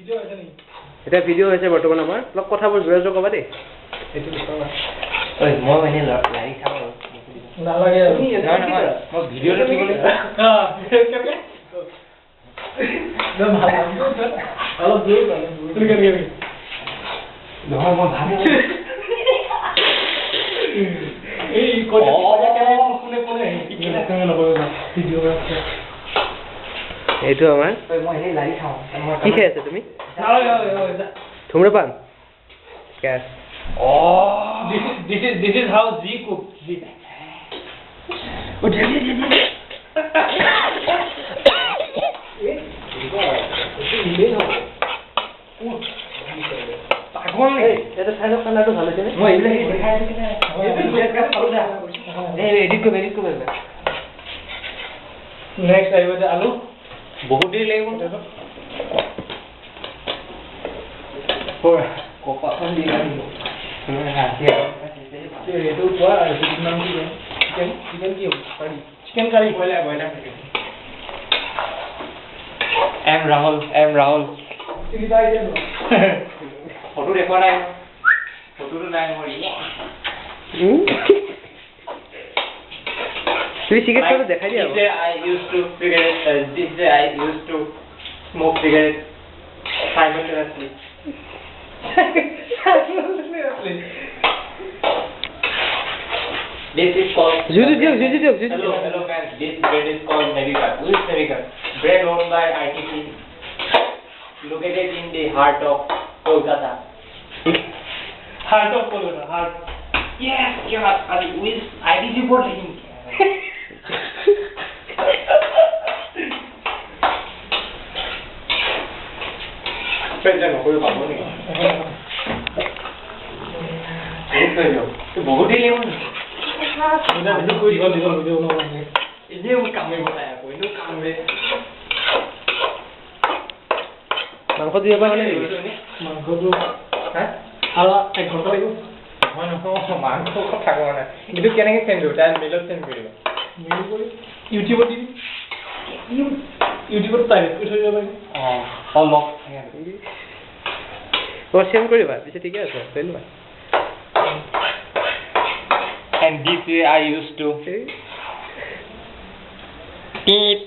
এটা ভিডিও হৈছে বৰ্তমান আমাৰ অলপ কথাবোৰ জোৰে ক'বা দেই ঐ মই মানে লাৰি খাব নালাগে আৰু নহয় মই ভিডিঅ'টো ঠিক কৰিম অলপ দূৰ নহয় মই ভাবি এই কোনে এইটো আমাৰ মই এনেই লাৰি খাওঁ কি খাই আছে তুমি ধূম্ৰপান cash this is how Z cook Z এটা চাইডৰ কালাৰটো ভাল হৈছে নে মই এইবিলাক দেখাই আছো কিনে এডিট কৰিব নেক্সট আহিব যে আলু বহুত দেৰি লাগিব কপাখন দি এইটো কোৱা নাম কি চিকেন কি কাৰী চিকেন কাৰী বইলাৰ এম ৰাহুল ফটো দেখুৱা নাই ফটোটো নাই মোৰ তুমি চিগাৰেটটো দেখাই দিয়া I used to smoke cigarette simultaneously. This is called Juju. Hello fans. This bread is called Navica. Who is Navica? Bread owned by ITC, located in the heart of Kolkata. Heart of Kolkata. Heart. Yes, God. With ITC board leading. বহুত দেৰি লাগিব মাংস দিব পৰা হ'লে মাংসটো আৰু 1 ঘণ্টা লাগিব মাংস কথা কোৱা নাই কিন্তু কেনেকে চেঞ্জ কৰিব তাৰ মিলত চেঞ্জ কৰিব মিল কৰি ইউটিউবত দিবি ইউটিউবত প্ৰাইভেট কৰি থৈ যাব পাৰি চেঞ্জ কৰিবা পিছে ঠিকে আছে কৰিবা and this way I used to eat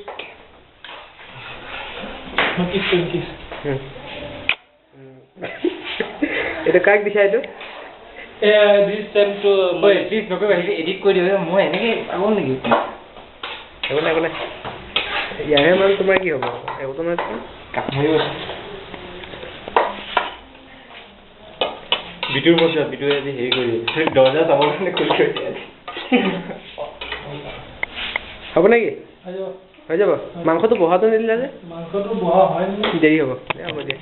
এটা কাক দিছা এইটো this time to প্লিজ নকৰিবা এডিট কৰি দিবা মই এনেকে পাগল নেকি একো নাই ইয়াৰে মান তোমাৰ কি হ'ব একোতো নাই কামুৰিব বিটুৰ বস্তু বিটুৱে আজি হেৰি কৰি দৰ্জা চাবৰ কাৰণে খুলি থৈছে হ'ব নেকি হৈ যাব মাংসটো বহাটো নিদিলা যে মাংসটো বহা হয় দেৰি হ'ব দিয়া